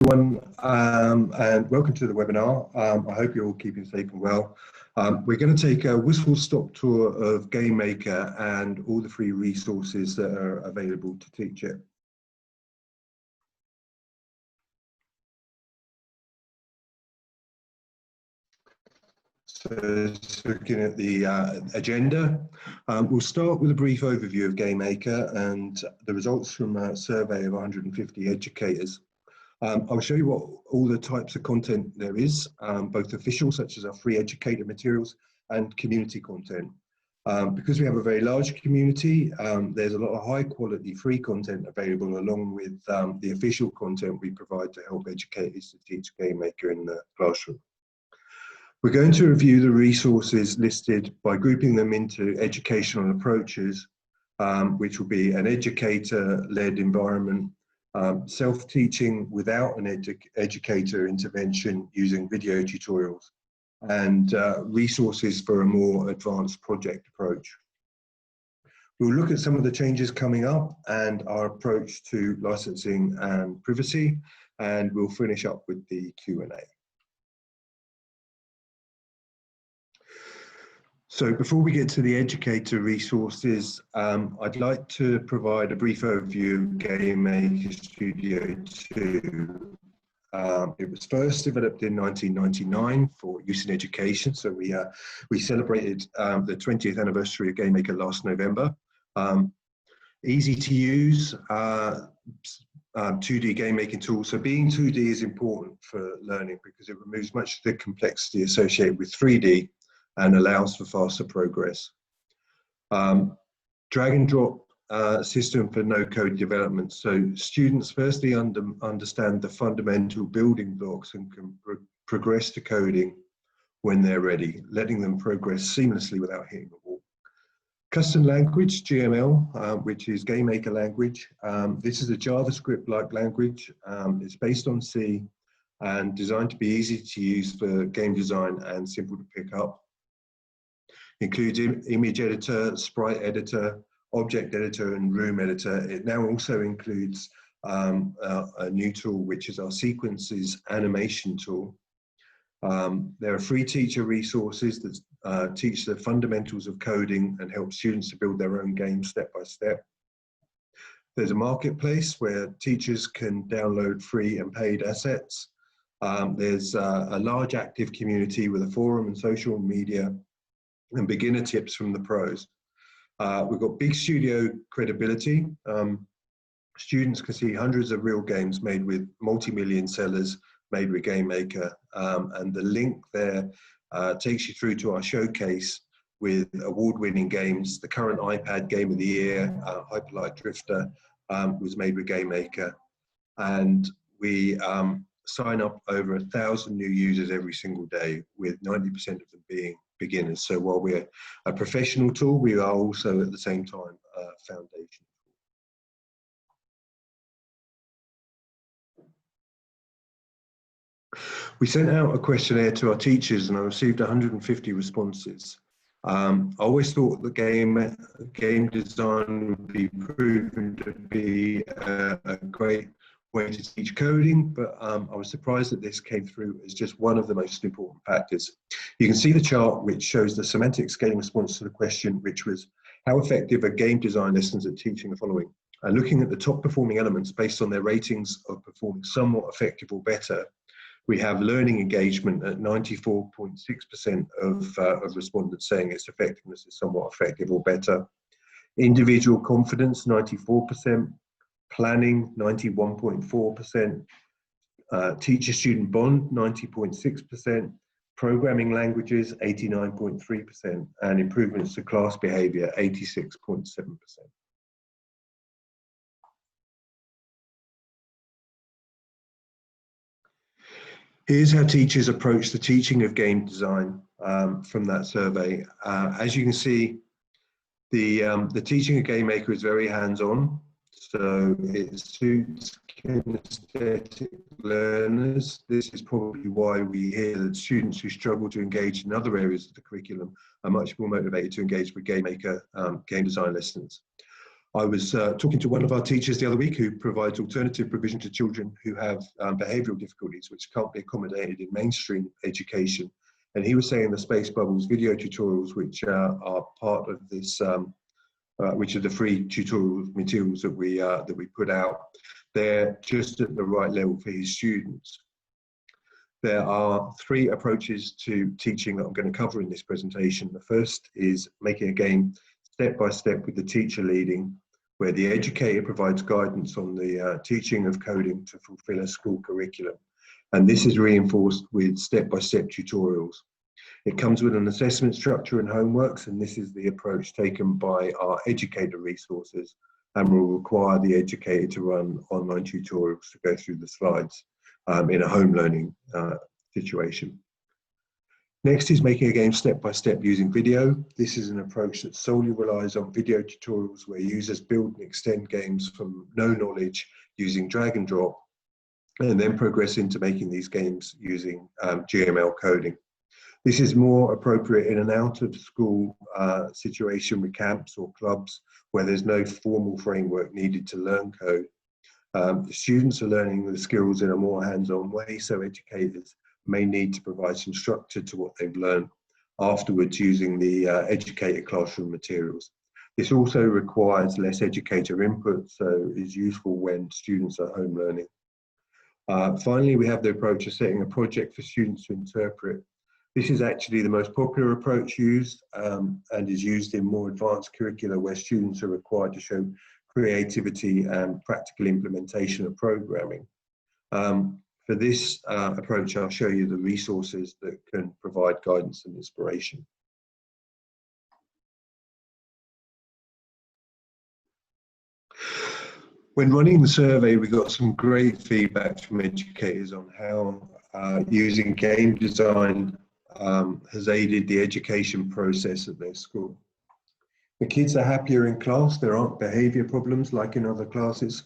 everyone, and welcome to the webinar. I hope you're all keeping safe and well. We're going to take a whistle-stop tour of GameMaker and all the free resources that are available to teach it. So looking at the agenda, we'll start with a brief overview of GameMaker and the results from a survey of 150 educators. I'll show you what all the types of content there is, both official, such as our free educator materials, and community content. Because we have a very large community, there's a lot of high quality free content available along with the official content we provide to help educators to teach GameMaker in the classroom. We're going to review the resources listed by grouping them into educational approaches, which will be an educator-led environment, self-teaching without an educator intervention using video tutorials, and resources for a more advanced project approach. We'll look at some of the changes coming up and our approach to licensing and privacy, and we'll finish up with the Q&A. So before we get to the educator resources, I'd like to provide a brief overview of GameMaker Studio 2. It was first developed in 1999 for use in education. So we celebrated the 20th anniversary of GameMaker last November. Easy to use, 2D game making tool. So being 2D is important for learning because it removes much of the complexity associated with 3D and allows for faster progress. Drag and drop system for no-code development. So students firstly understand the fundamental building blocks and can progress to coding when they're ready, letting them progress seamlessly without hitting a wall. Custom language, GML, which is GameMaker language. This is a JavaScript-like language. It's based on C and designed to be easy to use for game design and simple to pick up. Includes image editor, sprite editor, object editor, and room editor. It now also includes a new tool, which is our sequences animation tool. There are free teacher resources that teach the fundamentals of coding and help students to build their own games step by step. There's a marketplace where teachers can download free and paid assets. There's a large active community with a forum and social media and beginner tips from the pros. We've got big studio credibility. Students can see hundreds of real games made with multi-million sellers made with GameMaker, and the link there takes you through to our showcase with award-winning games. The current iPad Game of the Year, Hyperlight Drifter, was made with GameMaker, and we sign up over 1,000 new users every single day, with 90% of them being beginners. So while we're a professional tool, we are also at the same time a foundation. We sent out a questionnaire to our teachers and I received 150 responses. I always thought that game design would be proven to be a great way to teach coding, but I was surprised that this came through as just one of the most important factors. You can see the chart which shows the semantic scaling response to the question, which was how effective are game design lessons at teaching the following? And looking at the top performing elements based on their ratings of performing somewhat effective or better, we have learning engagement at 94.6% of respondents saying its effectiveness is somewhat effective or better. Individual confidence, 94%. Planning, 91.4%, teacher-student bond, 90.6%, programming languages, 89.3%, and improvements to class behavior, 86.7%. Here's how teachers approach the teaching of game design from that survey. As you can see, the teaching of GameMaker is very hands-on. So it suits kinesthetic learners. This is probably why we hear that students who struggle to engage in other areas of the curriculum are much more motivated to engage with GameMaker game design lessons. I was talking to one of our teachers the other week who provides alternative provision to children who have behavioural difficulties which can't be accommodated in mainstream education. And he was saying the Space Bubbles video tutorials, which are part of this, which are the free tutorial materials that we put out, they're just at the right level for his students. There are 3 approaches to teaching that I'm going to cover in this presentation. The first is making a game step by step with the teacher leading, where the educator provides guidance on the teaching of coding to fulfill a school curriculum. And this is reinforced with step-by-step tutorials. It comes with an assessment structure and homeworks, and this is the approach taken by our educator resources and will require the educator to run online tutorials to go through the slides in a home learning situation. Next is making a game step by step using video. This is an approach that solely relies on video tutorials where users build and extend games from no knowledge using drag and drop, and then progress into making these games using GML coding. This is more appropriate in an out of school situation with camps or clubs where there's no formal framework needed to learn code. The students are learning the skills in a more hands-on way, so educators may need to provide some structure to what they've learned afterwards using the educator classroom materials. This also requires less educator input, so is useful when students are home learning. Finally, we have the approach of setting a project for students to interpret. This is actually the most popular approach used and is used in more advanced curricula where students are required to show creativity and practical implementation of programming. For this approach, I'll show you the resources that can provide guidance and inspiration. When running the survey, we got some great feedback from educators on how using game design has aided the education process at their school. The kids are happier in class, there aren't behaviour problems like in other classes.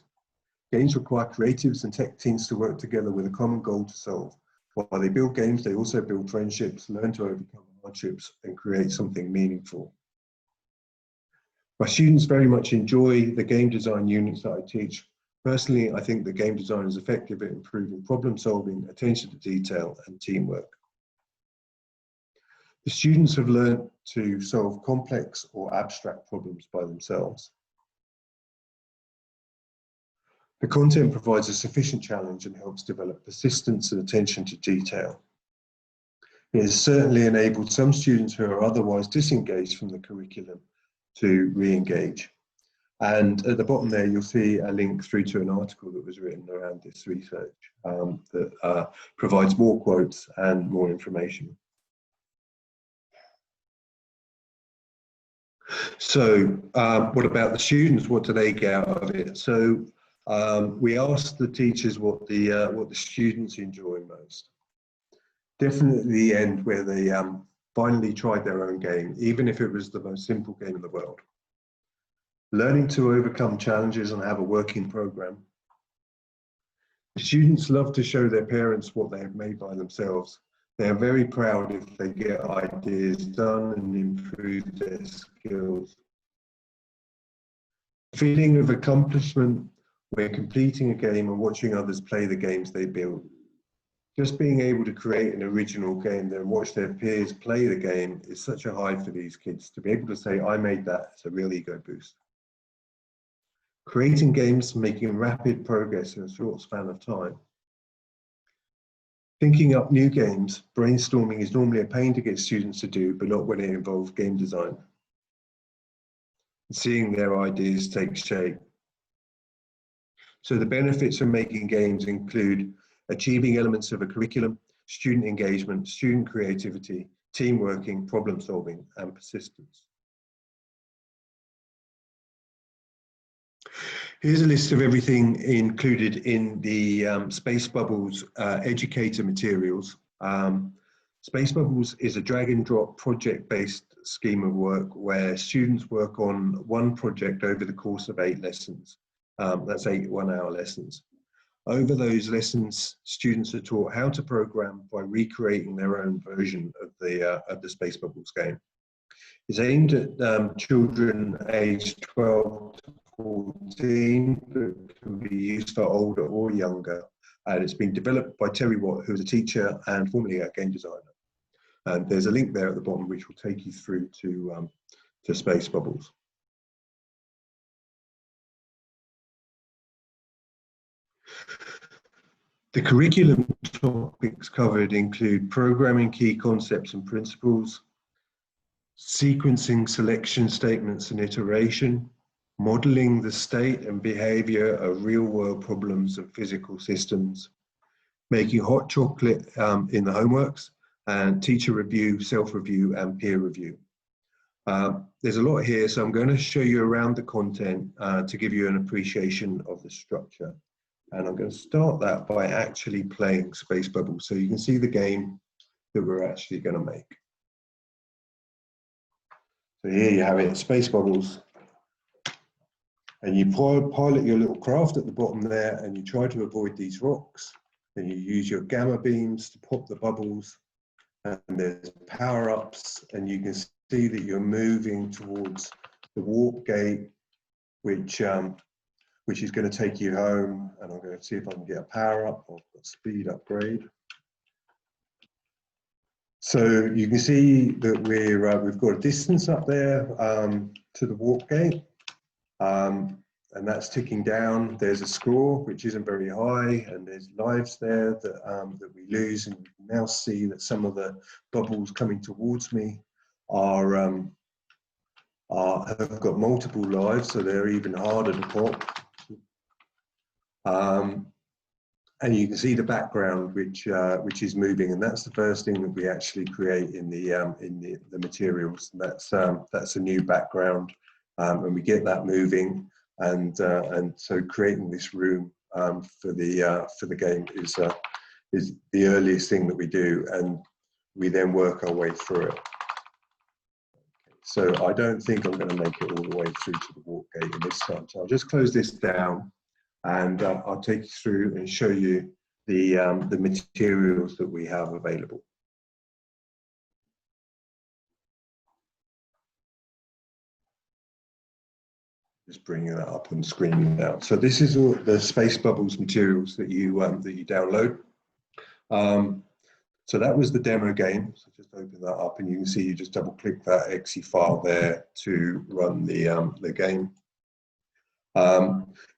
Games require creatives and tech teams to work together with a common goal to solve. While they build games, they also build friendships, learn to overcome hardships, and create something meaningful. My students very much enjoy the game design units that I teach. Personally, I think the game design is effective at improving problem solving, attention to detail, and teamwork. The students have learned to solve complex or abstract problems by themselves. The content provides a sufficient challenge and helps develop persistence and attention to detail. It has certainly enabled some students who are otherwise disengaged from the curriculum to re-engage. And at the bottom there, you'll see a link through to an article that was written around this research that provides more quotes and more information. So what about the students? What do they get out of it? So we asked the teachers what the students enjoy most. Definitely the end where they finally tried their own game, even if it was the most simple game in the world. Learning to overcome challenges and have a working program. The students love to show their parents what they have made by themselves. They are very proud if they get ideas done and improve their skills. Feeling of accomplishment when completing a game and watching others play the games they build. Just being able to create an original game then watch their peers play the game is such a high for these kids. To be able to say, I made that, it's a real ego boost. Creating games, making rapid progress in a short span of time. Thinking up new games, brainstorming is normally a pain to get students to do, but not when it involves game design. Seeing their ideas take shape. So the benefits of making games include achieving elements of a curriculum, student engagement, student creativity, team working, problem solving, and persistence. Here's a list of everything included in the Space Bubbles educator materials. Space Bubbles is a drag and drop project-based scheme of work where students work on one project over the course of 8 lessons. That's 8 one-hour lessons. Over those lessons, students are taught how to program by recreating their own version of the Space Bubbles game. It's aimed at children aged 12 to 14, but can be used for older or younger. And it's been developed by Terry Watt, who is a teacher and formerly a game designer. And there's a link there at the bottom which will take you through to Space Bubbles. The curriculum topics covered include programming key concepts and principles, sequencing selection statements and iteration, modeling the state and behavior of real-world problems and physical systems, making hot chocolate in the homeworks, and teacher review, self-review, and peer review. There's a lot here, so I'm going to show you around the content to give you an appreciation of the structure. And I'm going to start that by actually playing Space Bubbles, so you can see the game that we're actually going to make. So here you have it, Space Bubbles. And you pilot your little craft at the bottom there, and you try to avoid these rocks. And you use your gamma beams to pop the bubbles. And there's power-ups, and you can see that you're moving towards the warp gate, which is going to take you home. And I'm going to see if I can get a power-up or a speed upgrade. So you can see that we've got a distance up there to the warp gate, and that's ticking down. There's a score which isn't very high, and there's lives there that we lose. And you can now see that some of the bubbles coming towards me have got multiple lives, so they're even harder to pop. And you can see the background which is moving, and that's the first thing that we actually create in the materials. That's a new background, and we get that moving, and so creating this room for the game is the earliest thing that we do, and we then work our way through it. So I don't think I'm going to make it all the way through to the warp gate in this time. So I'll just close this down. And I'll take you through and show you the materials that we have available. Just bringing that up on the screen now. So this is all the Space Bubbles materials that you download. So that was the demo game. So just open that up, and you can see you just double click that exe file there to run the game.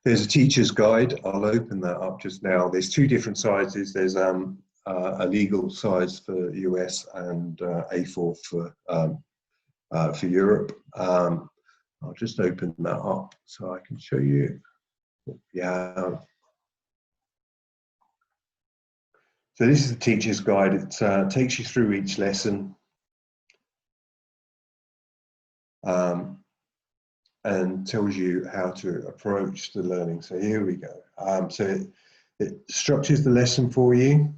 There's a teacher's guide. I'll open that up just now. There's two different sizes. There's a legal size for US and A4 for Europe. I'll just open that up so I can show you what we have. So this is the teacher's guide. It takes you through each lesson. And tells you how to approach the learning. So here we go. So it structures the lesson for you.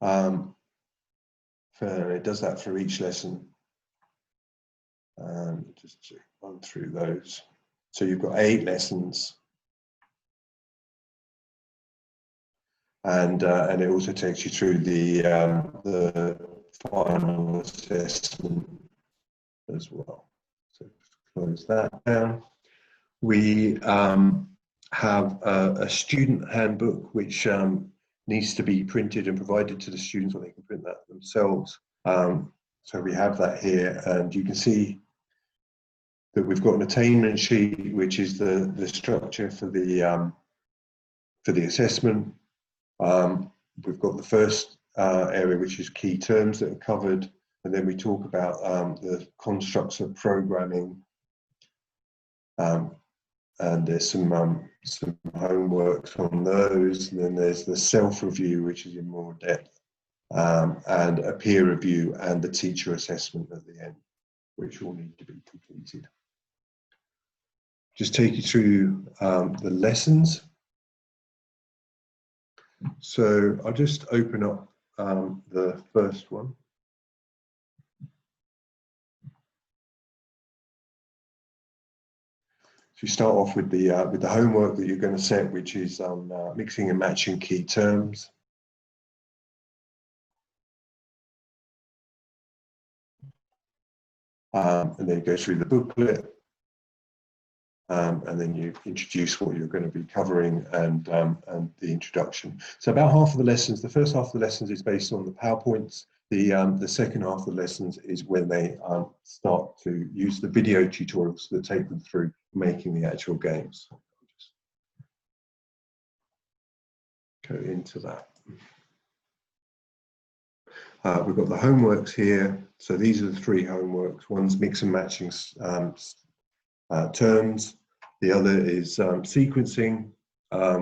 So it does that for each lesson. Just to run through those. So you've got 8 lessons. And it also takes you through the final assessment as well. So close that down. We have a student handbook which needs to be printed and provided to the students, or they can print that themselves. So we have that here, and you can see that we've got an attainment sheet, which is the structure for the assessment. We've got the first area, which is key terms that are covered. And then we talk about the constructs of programming, and there's some homeworks on those. And then there's the self-review, which is in more depth, and a peer review and the teacher assessment at the end, which all need to be completed. Just take you through the lessons. So I'll just open up the first one. So you start off with the homework that you're going to set, which is mixing and matching key terms. and then you go through the booklet, and then you introduce what you're going to be covering and the introduction. So about half of the lessons, the first half of the lessons is based on the PowerPoints. The second half of the lessons is when they start to use the video tutorials that take them through making the actual games. I'll just go into that. We've got the homeworks here. So these are the 3 homeworks. One's mix and matching terms. The other is sequencing,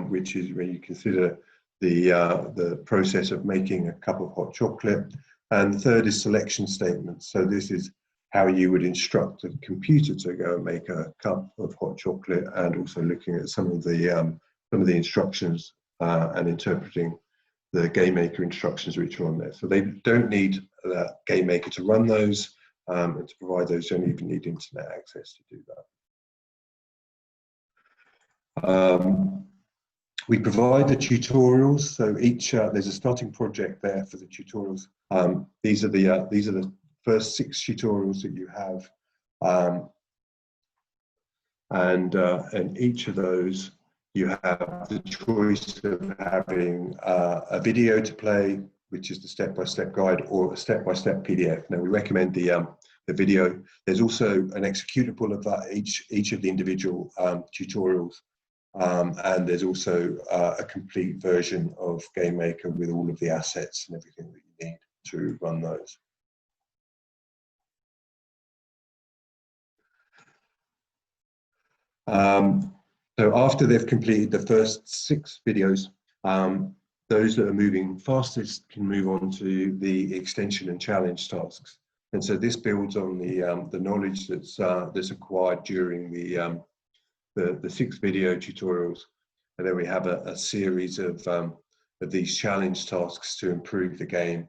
which is where you consider the process of making a cup of hot chocolate. And the third is selection statements. So this is how you would instruct a computer to go and make a cup of hot chocolate, and also looking at some of the instructions and interpreting the GameMaker instructions which are on there. So they don't need GameMaker to run those, and to provide those, you don't even need internet access to do that. We provide the tutorials, so each there's a starting project there for the tutorials. These are the first 6 tutorials that you have, and each of those you have the choice of having a video to play, which is the step-by-step guide, or a step-by-step PDF. Now we recommend the video. There's also an executable of that each of the individual tutorials. And there's also a complete version of GameMaker with all of the assets and everything that you need to run those. So after they've completed the first 6 videos, those that are moving fastest can move on to the extension and challenge tasks. And so this builds on the knowledge that's acquired during the 6 video tutorials, and then we have a series of these challenge tasks to improve the game.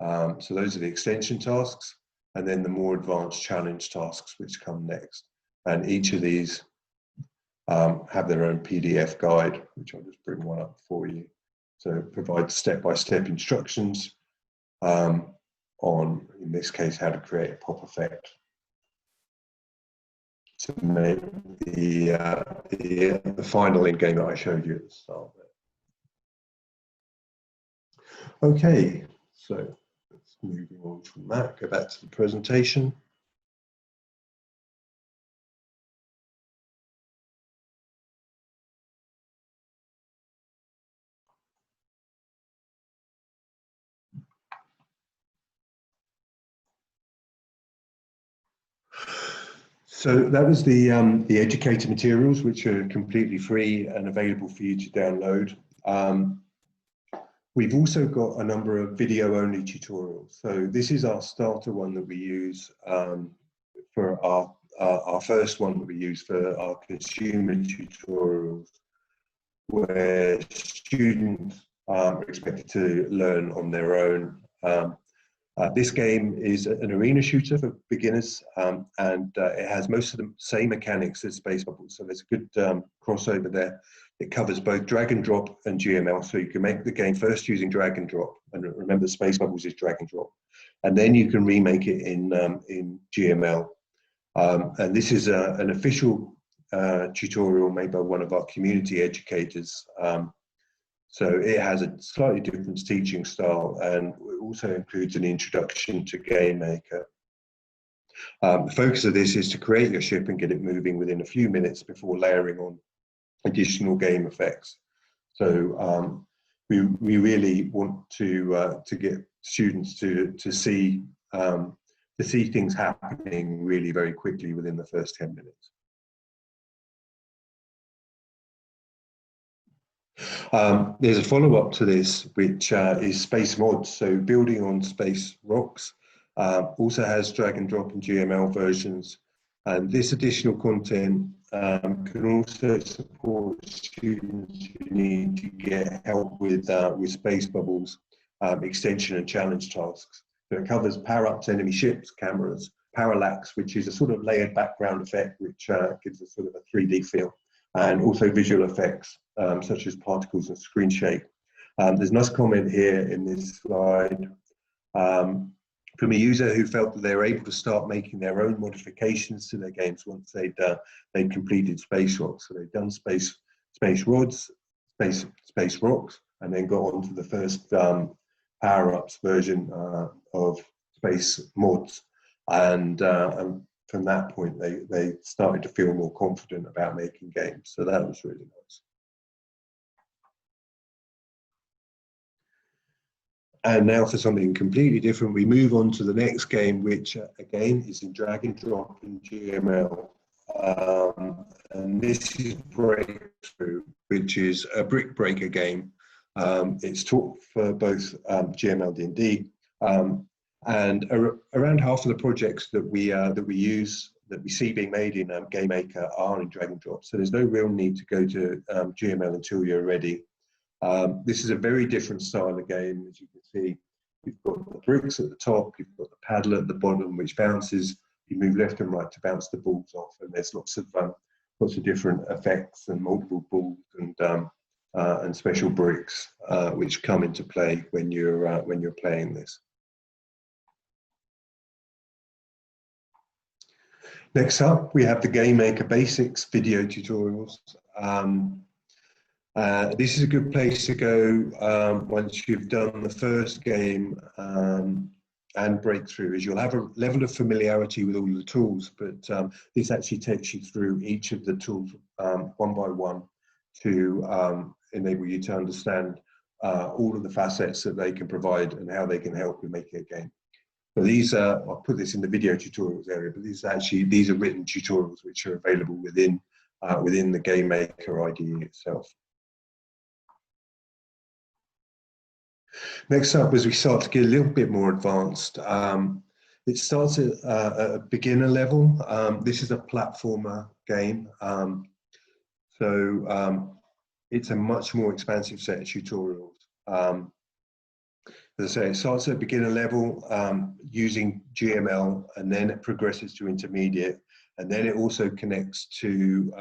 So those are the extension tasks, and then the more advanced challenge tasks which come next. And each of these have their own PDF guide, which I'll just bring one up for you. So it provides step-by-step instructions on, in this case, how to create a pop effect to make the final end game that I showed you at the start. Okay, so let's moving on from that, go back to the presentation. So that was the Educator materials, which are completely free and available for you to download. We've also got a number of video-only tutorials. So this is our starter one that we use for our first one that we use for our consumer tutorials, where students are expected to learn on their own. This game is an arena shooter for beginners, and it has most of the same mechanics as Space Bubbles, so there's a good crossover there. It covers both drag and drop and GML, so you can make the game first using drag and drop, and remember Space Bubbles is drag and drop, and then you can remake it in GML. And this is an official tutorial made by one of our community educators. So it has a slightly different teaching style, and it also includes an introduction to GameMaker. The focus of this is to create your ship and get it moving within a few minutes before layering on additional game effects. So we really want to get students to see things happening really very quickly within the first 10 minutes. There's a follow-up to this, which is Space Mods. So building on Space Rocks also has drag and drop and GML versions. And this additional content can also support students who need to get help with Space Bubbles extension and challenge tasks. So it covers power-ups, enemy ships, cameras, parallax, which is a sort of layered background effect, which gives a sort of a 3D feel, and also visual effects, such as particles and screen shake. There's a nice comment here in this slide from a user who felt that they were able to start making their own modifications to their games once they'd completed space rocks. So they'd done space rods, space rocks, and then got on to the first power-ups version of space mods. And from that point, they started to feel more confident about making games. So that was really nice. And now for something completely different, we move on to the next game, which again is in drag and drop in GML. And this is Breakthrough, which is a brick breaker game. It's taught for both GML D&D, and around half of the projects that we see being made in GameMaker are in drag and drop. So there's no real need to go to GML until you're ready. This is a very different style of game. As you can see, you've got the bricks at the top, you've got the paddle at the bottom, which bounces. You move left and right to bounce the balls off, and there's lots of different effects and multiple balls and special bricks which come into play when you're playing this. Next up, we have the GameMaker Basics video tutorials. This is a good place to go once you've done the first game and Breakthrough, is you'll have a level of familiarity with all the tools, but this actually takes you through each of the tools one by one to enable you to understand all of the facets that they can provide and how they can help you make a game. So these I'll put this in the video tutorials area, but these are written tutorials which are available within the GameMaker IDE itself. Next up, as we start to get a little bit more advanced, it starts at a beginner level. This is a platformer game, so it's a much more expansive set of tutorials. As I say, it starts at beginner level using GML, and then it progresses to intermediate, and then it also connects to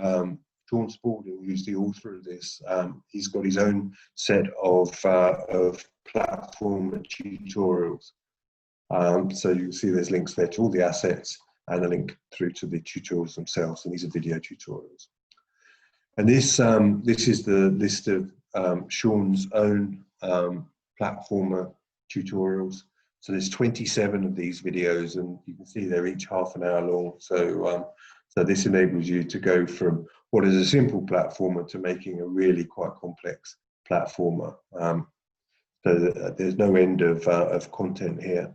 Sean Spalding, who's the author of this. He's got his own set of platform tutorials. So you can see there's links there to all the assets and a link through to the tutorials themselves, and these are video tutorials. And this is the list of Sean's own platformer tutorials. So there's 27 of these videos, and you can see they're each half an hour long. So this enables you to go from what is a simple platformer to making a really quite complex platformer. So there's no end of content here.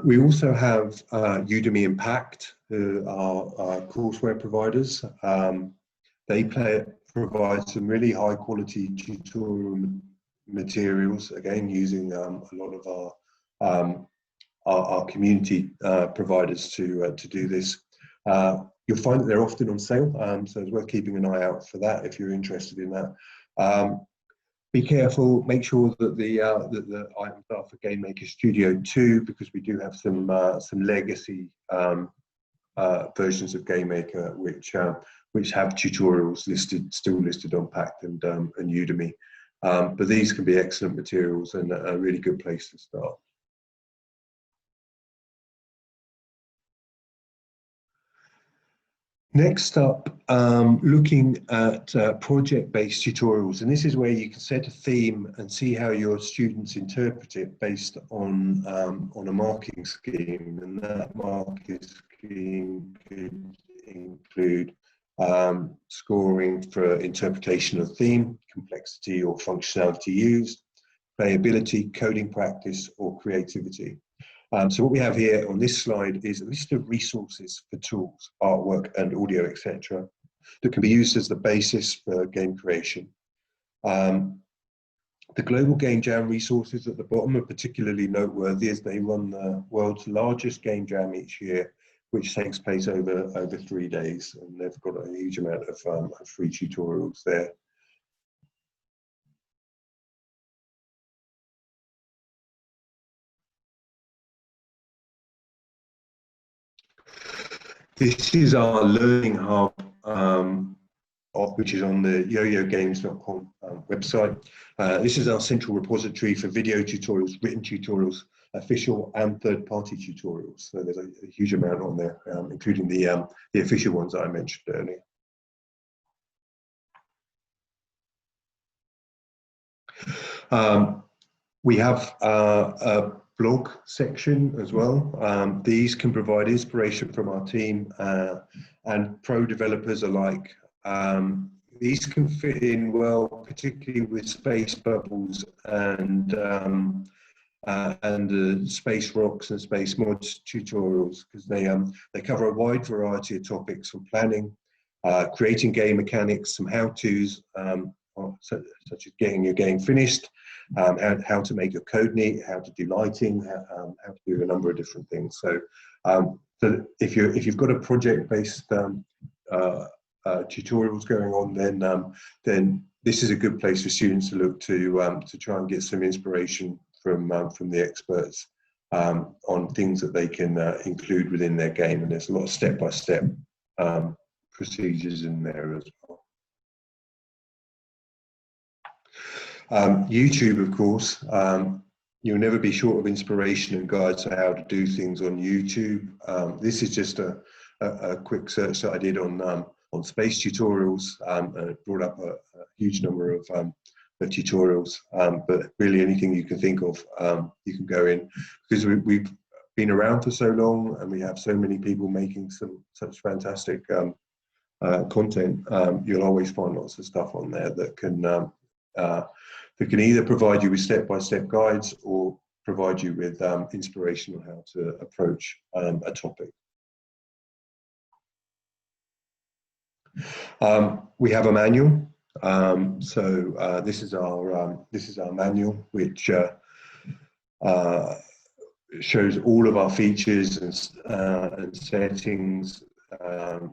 We also have Udemy Packt, who are courseware providers. They provide some really high quality tutorial materials, again using a lot of our community providers to do this. You'll find that they're often on sale, so it's worth keeping an eye out for that if you're interested in that. Be careful, make sure that the items are for GameMaker Studio 2, because we do have some legacy versions of GameMaker which have tutorials still listed on Packt and Udemy. But these can be excellent materials and a really good place to start. Next up, looking at project-based tutorials, and this is where you can set a theme and see how your students interpret it based on a marking scheme, and that marking scheme could include scoring for interpretation of theme, complexity or functionality used, playability, coding practice, or creativity. So what we have here on this slide is a list of resources for tools, artwork and audio, etc., that can be used as the basis for game creation. The Global Game Jam resources at the bottom are particularly noteworthy, as they run the world's largest game jam each year, which takes place over 3 days, and they've got a huge amount of free tutorials there. This is our learning hub which is on the yoyogames.com website. This is our central repository for video tutorials, written tutorials, official and third-party tutorials. So there's a huge amount on there, including the official ones that I mentioned earlier. We have a blog section as well. These can provide inspiration from our team and pro developers alike. These can fit in well, particularly with space bubbles and space rocks and space mods tutorials, because they cover a wide variety of topics from planning, creating game mechanics, some how-tos, such as getting your game finished, how to make your code neat, how to do lighting, how to do a number of different things. So, if you've got a project-based tutorials going on, then this is a good place for students to look to try and get some inspiration from the experts on things that they can include within their game. And there's a lot of step-by-step procedures in there as well. YouTube, of course, you'll never be short of inspiration and guides on how to do things on YouTube. This is just a quick search that I did on space tutorials, and it brought up a huge number of tutorials, but really anything you can think of, you can go in, because we've been around for so long and we have so many people making such fantastic content. You'll always find lots of stuff on there that can either provide you with step-by-step guides or provide you with inspiration on how to approach a topic. We have a manual. This is our manual, which shows all of our features and settings.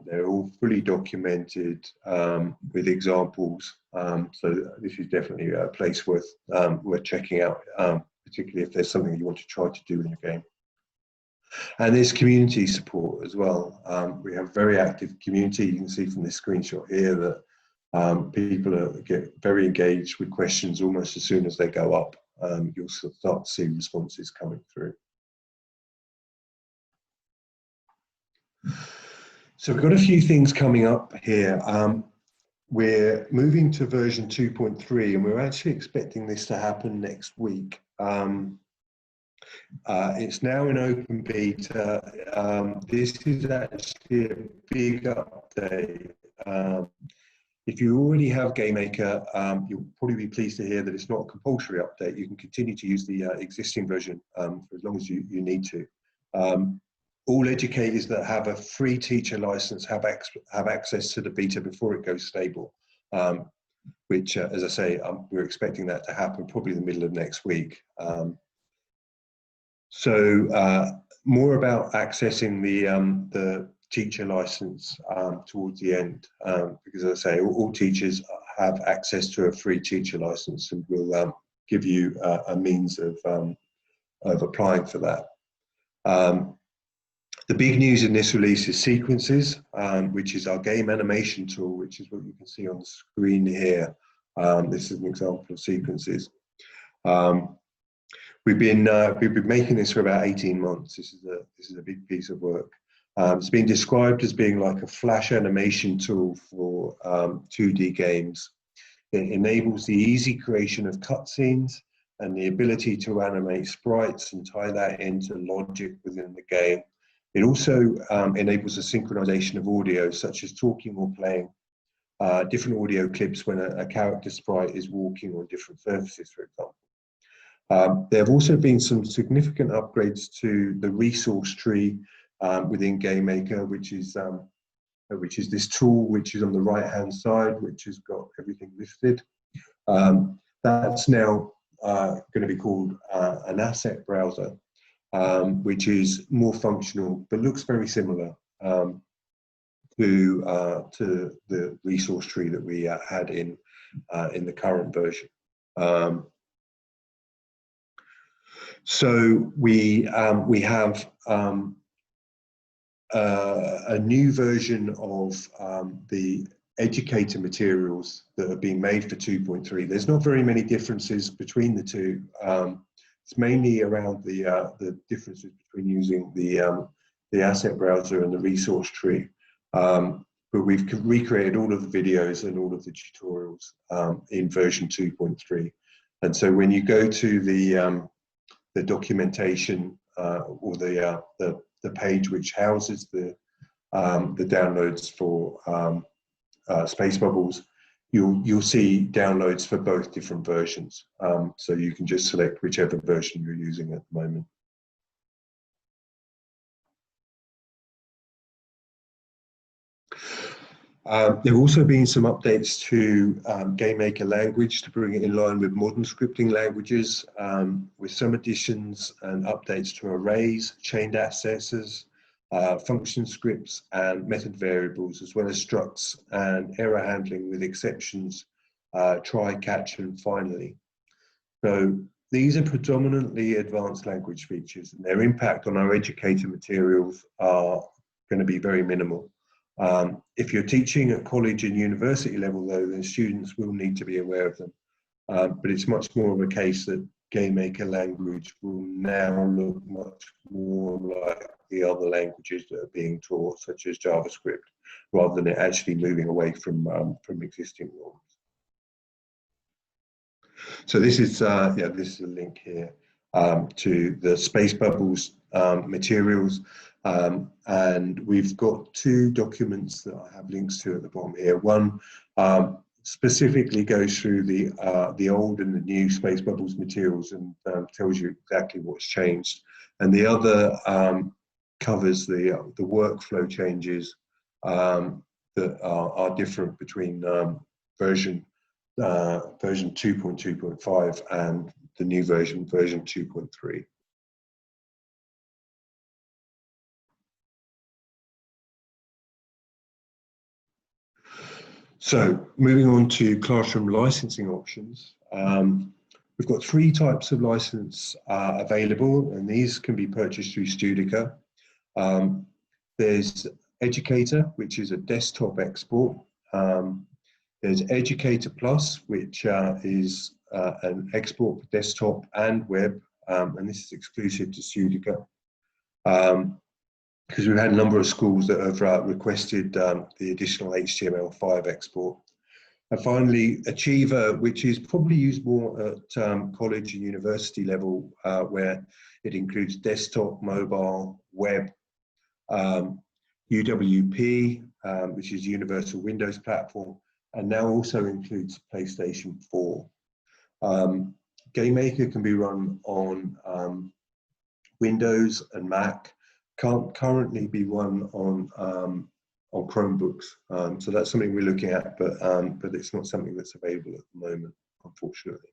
They're all fully documented with examples. So this is definitely a place worth checking out, particularly if there's something you want to try to do in your game. And there's community support as well. We have a very active community. You can see from this screenshot here that people get very engaged with questions almost as soon as they go up. You'll start to see responses coming through. So we've got a few things coming up here. We're moving to version 2.3, and we're actually expecting this to happen next week. It's now in open beta. This is actually a big update. If you already have GameMaker, you'll probably be pleased to hear that it's not a compulsory update. You can continue to use the existing version for as long as you need to. All educators that have a free teacher license have access to the beta before it goes stable, which, as I say, we're expecting that to happen probably in the middle of next week. More about accessing the teacher license towards the end, because, as I say, all teachers have access to a free teacher license, and we'll give you a means of applying for that. The big news in this release is sequences, which is our game animation tool, which is what you can see on the screen here. This is an example of sequences. We've been making this for about 18 months. This is a big piece of work. It's been described as being like a flash animation tool for 2D games. It enables the easy creation of cutscenes and the ability to animate sprites and tie that into logic within the game. It also enables the synchronization of audio, such as talking or playing different audio clips when a character sprite is walking on different surfaces, for example. There have also been some significant upgrades to the resource tree within GameMaker, which is this tool which is on the right-hand side, which has got everything listed. That's now going to be called an asset browser, which is more functional but looks very similar to the resource tree that we had in the current version. So we have a new version of the educator materials that are being made for 2.3. There's not very many differences between the two. It's mainly around the differences between using the asset browser and the resource tree. But we've recreated all of the videos and all of the tutorials in version 2.3. And so when you go to the documentation or the page which houses the downloads for Space Bubbles, you'll see downloads for both different versions. So you can just select whichever version you're using at the moment. There have also been some updates to GameMaker language to bring it in line with modern scripting languages, with some additions and updates to arrays, chained accessors, function scripts, and method variables, as well as structs and error handling with exceptions, try, catch, and finally. So these are predominantly advanced language features, and their impact on our educator materials are going to be very minimal. If you're teaching at college and university level, though, then students will need to be aware of them. But it's much more of a case that GameMaker language will now look much more like the other languages that are being taught, such as JavaScript, rather than it actually moving away from existing norms. So this is this is a link here to the Space Bubbles materials. And we've got two documents that I have links to at the bottom here. One specifically goes through the old and the new Space Bubbles materials and tells you exactly what's changed. And the other covers the workflow changes that are different between version 2.2.5 and the new version 2.3. So moving on to classroom licensing options, we've got three types of license available, and these can be purchased through Studica. There's Educator, which is a desktop export. There's Educator Plus, which is an export for desktop and web, and this is exclusive to Studica. Because we've had a number of schools that have requested the additional HTML5 export. And finally, Achiever, which is probably used more at college and university level, where it includes desktop, mobile, web, UWP, which is Universal Windows Platform, and now also includes PlayStation 4. GameMaker can be run on Windows and Mac. Can't currently be run on Chromebooks, so that's something we're looking at, but it's not something that's available at the moment, unfortunately.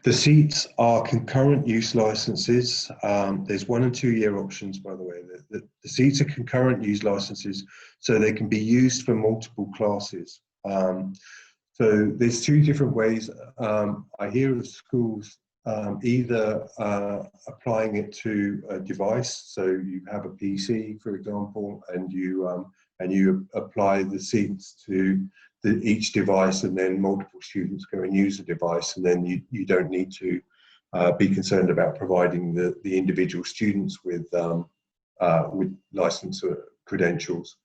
The seats are concurrent use licenses. There's 1 and 2 year options, by the way. The seats are concurrent use licenses, so they can be used for multiple classes. So there's two different ways. I hear of schools either applying it to a device, so you have a PC, for example, and you apply the seats to each device, and then multiple students go and use the device, and then you don't need to be concerned about providing the individual students with license credentials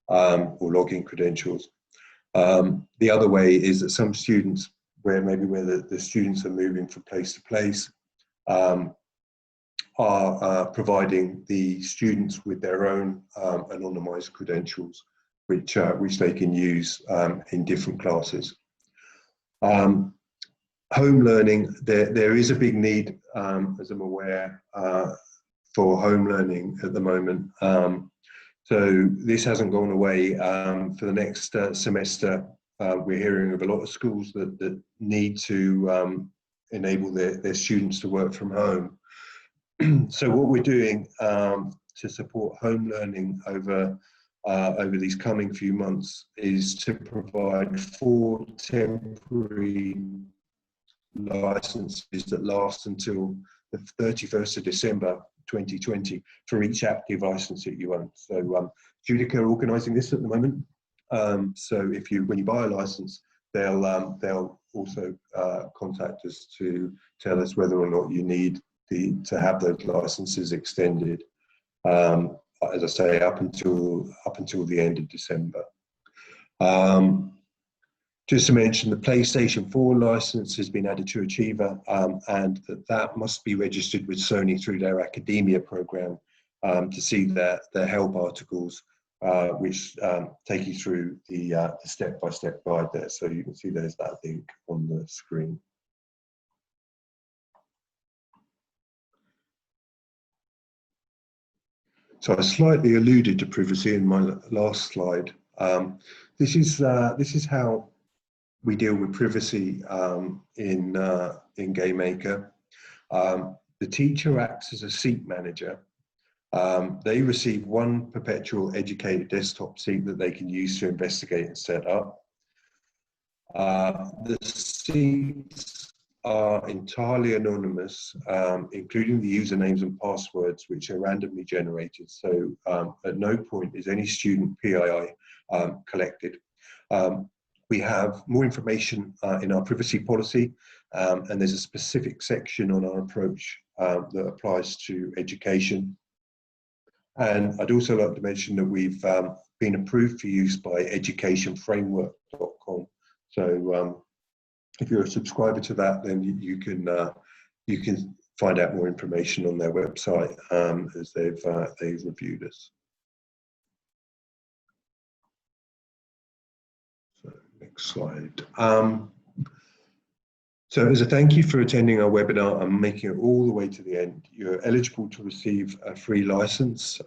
or login credentials. The other way is that some students, where the students are moving from place to place, are providing the students with their own anonymized credentials, which they can use in different classes. Home learning, there is a big need, as I'm aware, for home learning at the moment. So this hasn't gone away. For the next semester, we're hearing of a lot of schools that need to enable their students to work from home. So what we're doing to support home learning over these coming few months is to provide 4 temporary licenses that last until the 31st of December 2020 for each active license that you own. So Educator are organising this at the moment. So when you buy a license, they'll also contact us to tell us whether or not you need to have those licenses extended. As I say, up until the end of December. Just to mention, the PlayStation 4 license has been added to Achiever, and that must be registered with Sony through their academia program to see their help articles, which take you through the step-by-step guide there. So you can see there's that link on the screen. So I slightly alluded to privacy in my last slide. This is how we deal with privacy in GameMaker. The teacher acts as a seat manager. They receive one perpetual Educator desktop seat that they can use to investigate and set up. The seats are entirely anonymous, including the usernames and passwords, which are randomly generated. So at no point is any student PII collected. We have more information in our privacy policy, and there's a specific section on our approach that applies to education. And I'd also like to mention that we've been approved for use by educationframework.com. So if you're a subscriber to that, then you can find out more information on their website as they've reviewed us. So next slide. So as a thank you for attending our webinar and making it all the way to the end, you're eligible to receive a free license.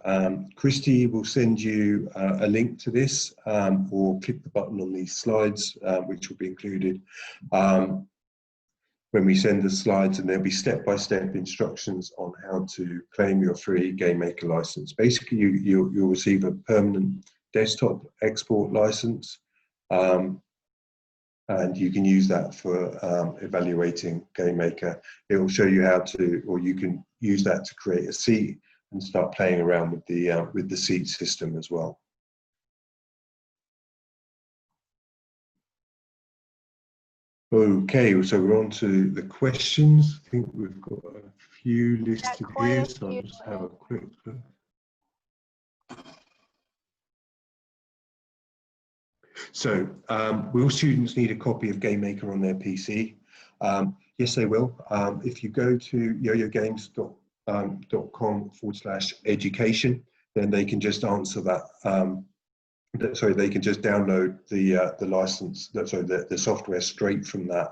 Christy will send you a link to this, or click the button on these slides, which will be included when we send the slides, and there'll be step-by-step instructions on how to claim your free GameMaker license. Basically, you'll receive a permanent desktop export license, and you can use that for evaluating GameMaker. It will show you how to, or you can use that to create a seat and start playing around with the seat system as well. Okay, so we're on to the questions. I think we've got a few listed here, so I'll just have a quick look. So, will students need a copy of GameMaker on their PC? Yes, they will. If you go to yoyogames.com/education, then they can just answer that. Sorry, they can just download the license, the software straight from that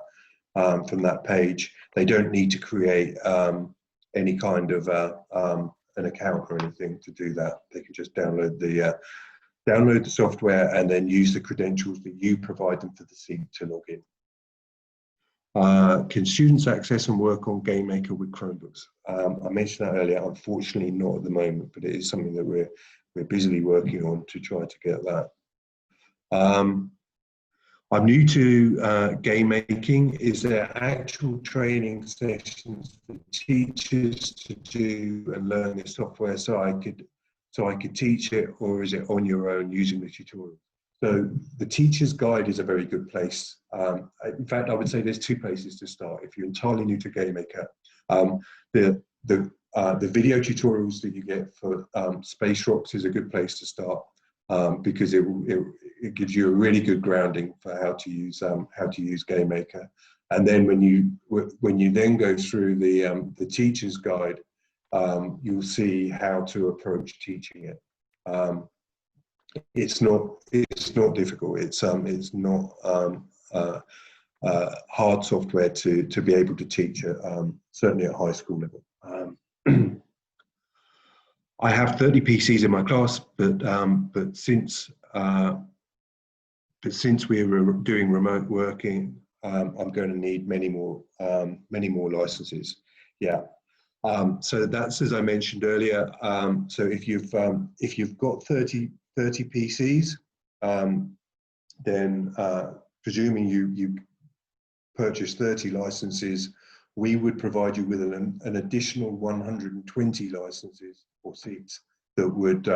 page. They don't need to create any kind of an account or anything to do that. They can just download the software and then use the credentials that you provide them for the seat to log in. Can students access and work on GameMaker with Chromebooks? I mentioned that earlier. Unfortunately, not at the moment, but it is something that we're busily working on to try to get that. I'm new to game making. Is there actual training sessions for teachers to do and learn the software so I could teach it, or is it on your own using the tutorial? So the teacher's guide is a very good place. In fact, I would say there's two places to start. If you're entirely new to GameMaker, the video tutorials that you get for Space Rocks is a good place to start, because it gives you a really good grounding for how to use GameMaker. And then when you then go through the teacher's guide, you'll see how to approach teaching it. It's not difficult. It's not hard software to be able to teach it, certainly at high school level. I have 30 PCs in my class, but since we're doing remote working, I'm going to need many more licenses. Yeah. So that's, as I mentioned earlier. So if you've got 30 PCs, then presuming you purchase 30 licenses we would provide you with an additional 120 licenses or seats that would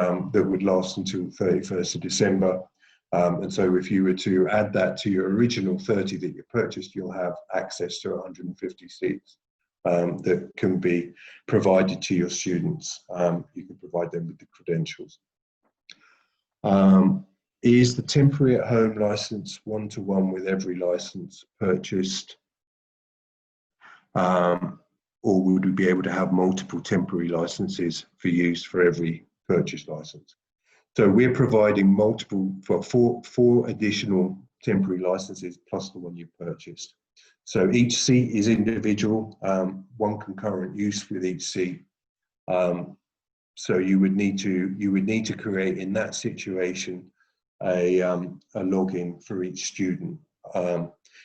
last until 31st of December. And so if you were to add that to your original 30 that you purchased, you'll have access to 150 seats that can be provided to your students. You can provide them with the credentials. Is the temporary at home license one-to-one with every license purchased? Or would we be able to have multiple temporary licenses for use for every purchased license? So we're providing multiple, for four additional temporary licenses plus the one you purchased. So each seat is individual, one concurrent use with each seat. So you would need to create in that situation a login for each student.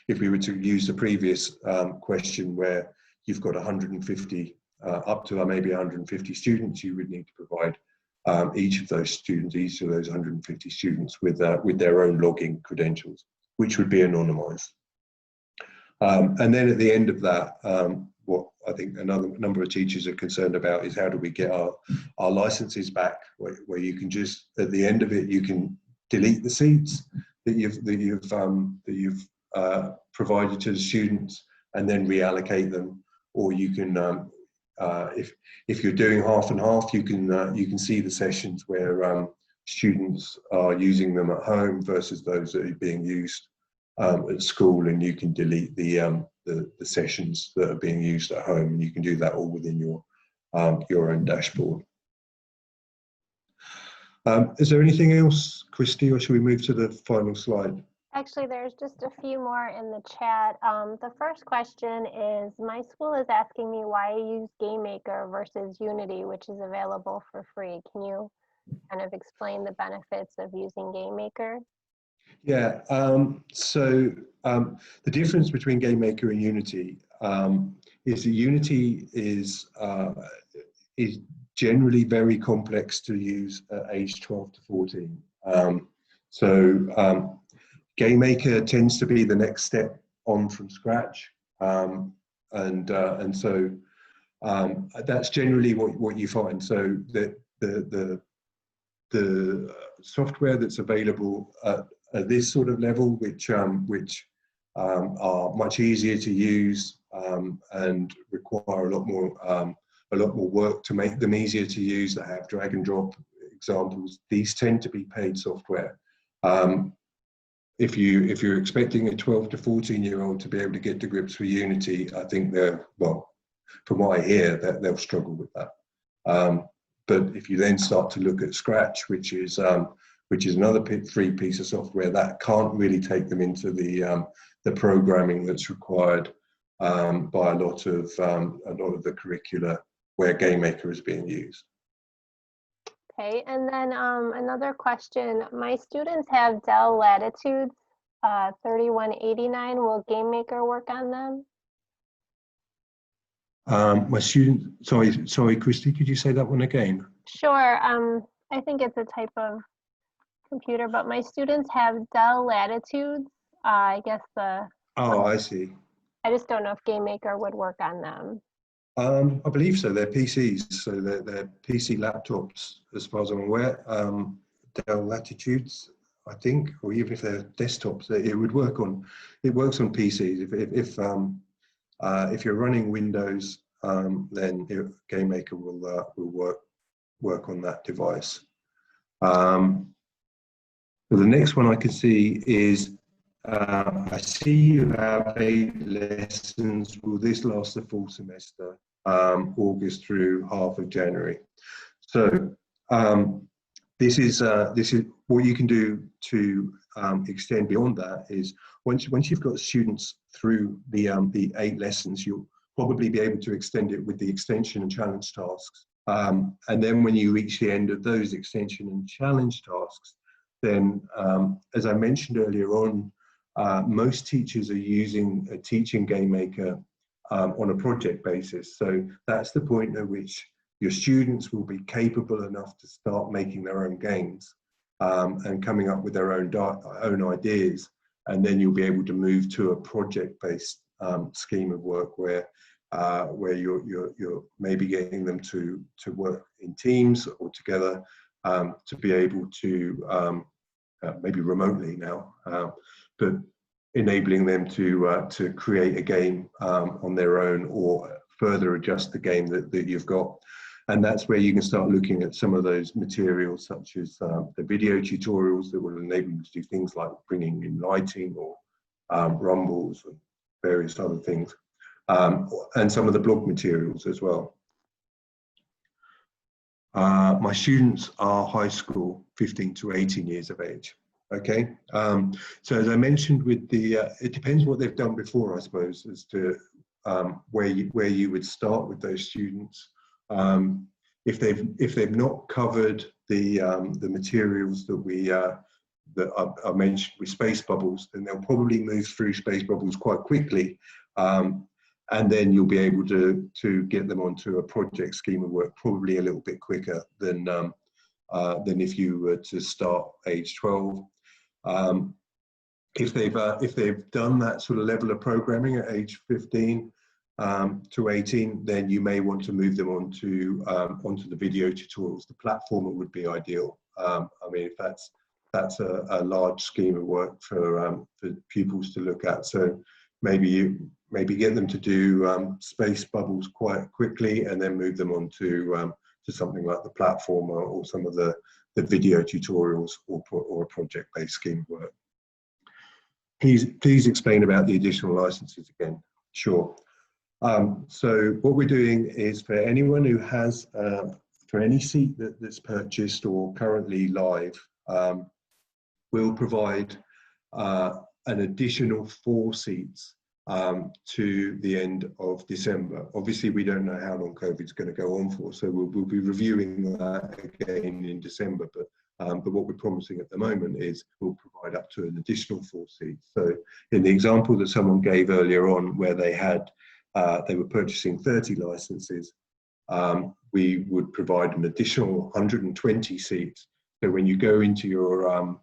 If we were to use the previous question where you've got 150 up to maybe 150 students, you would need to provide each of those 150 students with their own login credentials, which would be anonymized. And then at the end of that, what I think another number of teachers are concerned about is how do we get our licenses back, where you can just, at the end of it, you can delete the seats that you've provided to the students and then reallocate them, or you can if you're doing half and half, you can see the sessions where students are using them at home versus those that are being used at school, and you can delete the sessions that are being used at home, and you can do that all within your own dashboard. Is there anything else, Christy, or should we move to the final slide? Actually, there's just a few more in the chat. The first question is, my school is asking me why I use GameMaker versus Unity, which is available for free. Can you kind of explain the benefits of using GameMaker? Yeah, so the difference between GameMaker and Unity is that Unity is generally very complex to use at age 12 to 14. GameMaker tends to be the next step on from scratch, and so that's generally what you find. So the software that's available at this sort of level, which are much easier to use and require a lot more work to make them easier to use, that have drag and drop examples, these tend to be paid software. If you're expecting a 12 to 14-year-old to be able to get to grips with Unity, I think from what I hear, that they'll struggle with that. But if you then start to look at Scratch, which is another free piece of software, that can't really take them into the programming that's required by a lot of the curricula where GameMaker is being used. Okay, and then another question. My students have Dell Latitudes 3189. Will GameMaker work on them? My student, sorry, Christy, could you say that one again? Sure. I think it's a type of computer, but my students have Dell Latitudes. I guess I see. I just don't know if GameMaker would work on them. I believe so. They're PCs, so they're PC laptops, as far as I'm aware. Dell Latitudes, I think, or even if they're desktops, it would work on. It works on PCs. If you're running Windows, then GameMaker will work on that device. The next one I can see is. I see you have 8 lessons. Will this last the full semester, August through half of January? So this is what you can do to extend beyond that. Is once you've got students through the 8 lessons, you'll probably be able to extend it with the extension and challenge tasks. And then when you reach the end of those extension and challenge tasks, then as I mentioned earlier on, most teachers are teaching GameMaker on a project basis. So that's the point at which your students will be capable enough to start making their own games and coming up with their own ideas. And then you'll be able to move to a project-based scheme of work where where you're maybe getting them to work in teams or together, to be able to maybe remotely now, but enabling them to create a game on their own, or further adjust the game that you've got. And that's where you can start looking at some of those materials, such as the video tutorials that will enable you to do things like bringing in lighting, or rumbles and various other things, and some of the blog materials as well. My students are high school, 15 to 18 years of age. Okay, so as I mentioned, with the it depends what they've done before, I suppose, as to where you would start with those students. If they've not covered the materials that I mentioned with space bubbles, then they'll probably move through space bubbles quite quickly, and then you'll be able to get them onto a project scheme of work probably a little bit quicker than if you were to start age 12. If they've done that sort of level of programming at age 15 to 18, then you may want to move them onto the video tutorials. The platformer would be ideal. I mean, if that's a large scheme of work for pupils to look at. So maybe get them to do space bubbles quite quickly, and then move them on to something like the platformer, or some of the video tutorials, or a project-based scheme of work. Please explain about the additional licenses again. Sure. So what we're doing is, for anyone who has, for any seat that's purchased or currently live, we'll provide an additional 4 seats to the end of December. Obviously, we don't know how long COVID's going to go on for, so we'll be reviewing that again in December. But what we're promising at the moment is we'll provide up to an additional 4 seats. So in the example that someone gave earlier on, where they were purchasing 30 licenses, we would provide an additional 120 seats. So when you go into your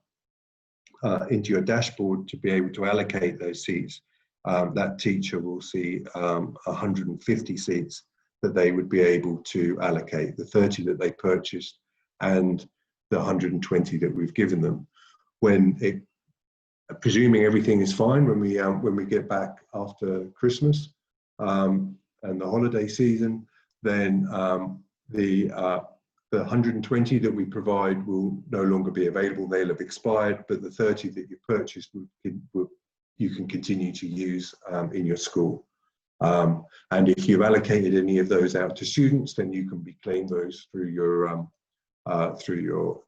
dashboard to be able to allocate those seats, that teacher will see 150 seats that they would be able to allocate, the 30 that they purchased and the 120 that we've given them. Presuming everything is fine when we get back after Christmas and the holiday season, then the 120 that we provide will no longer be available. They'll have expired, but the 30 that you purchased you can continue to use in your school. And if you've allocated any of those out to students, then you can reclaim those through your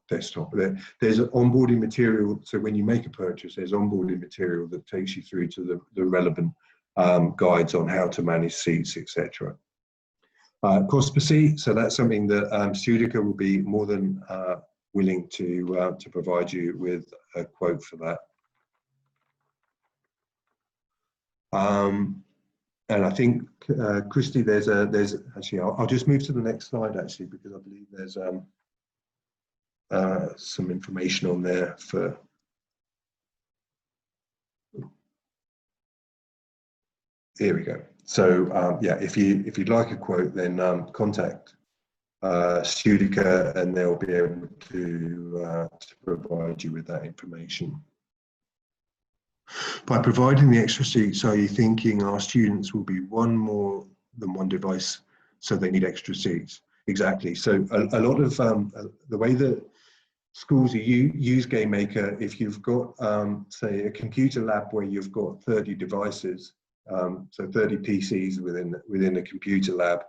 desktop. There's an onboarding material, so when you make a purchase, there's onboarding material that takes you through to the relevant guides on how to manage seats, etc. Cost per seat, so that's something that Studica will be more than willing to provide you with a quote for that. And I think, Christy, there's actually, I'll just move to the next slide, actually, because I believe there's some information on there for. Here we go. So yeah, if you'd like a quote, then contact Studica, and they'll be able to provide you with that information. By providing the extra seats, are you thinking our students will be one more than one device, so they need extra seats? Exactly. So a lot of the way that schools use GameMaker, if you've got, say, a computer lab where you've got 30 devices, so 30 PCs within a computer lab,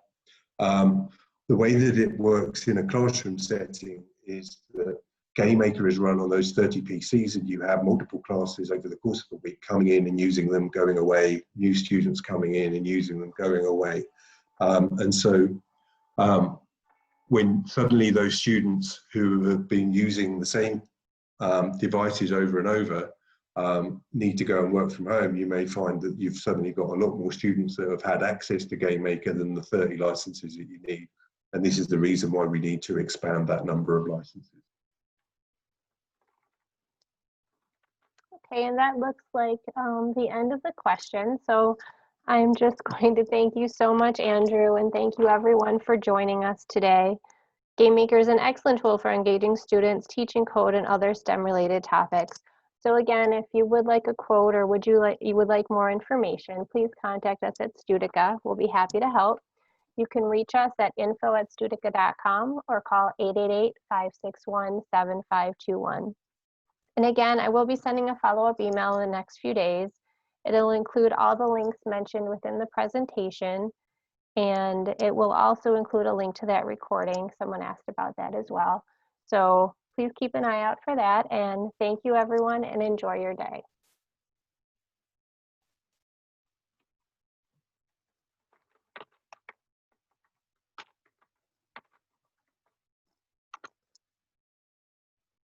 the way that it works in a classroom setting is that GameMaker is run on those 30 PCs, and you have multiple classes over the course of a week coming in and using them, going away, new students coming in and using them, going away. And so when suddenly those students who have been using the same devices over and over need to go and work from home, you may find that you've suddenly got a lot more students that have had access to GameMaker than the 30 licenses that you need. And this is the reason why we need to expand that number of licenses. Okay, and that looks like the end of the question. So I'm just going to thank you so much, Andrew, and thank you everyone for joining us today. GameMaker is an excellent tool for engaging students, teaching code, and other STEM-related topics. So again, if you would like a quote or you would like more information, please contact us at Studica. We'll be happy to help. You can reach us at info@studica.com or call 888-561-7521. And again, I will be sending a follow-up email in the next few days. It'll include all the links mentioned within the presentation, and it will also include a link to that recording. Someone asked about that as well. So please keep an eye out for that, and thank you everyone, and enjoy your day.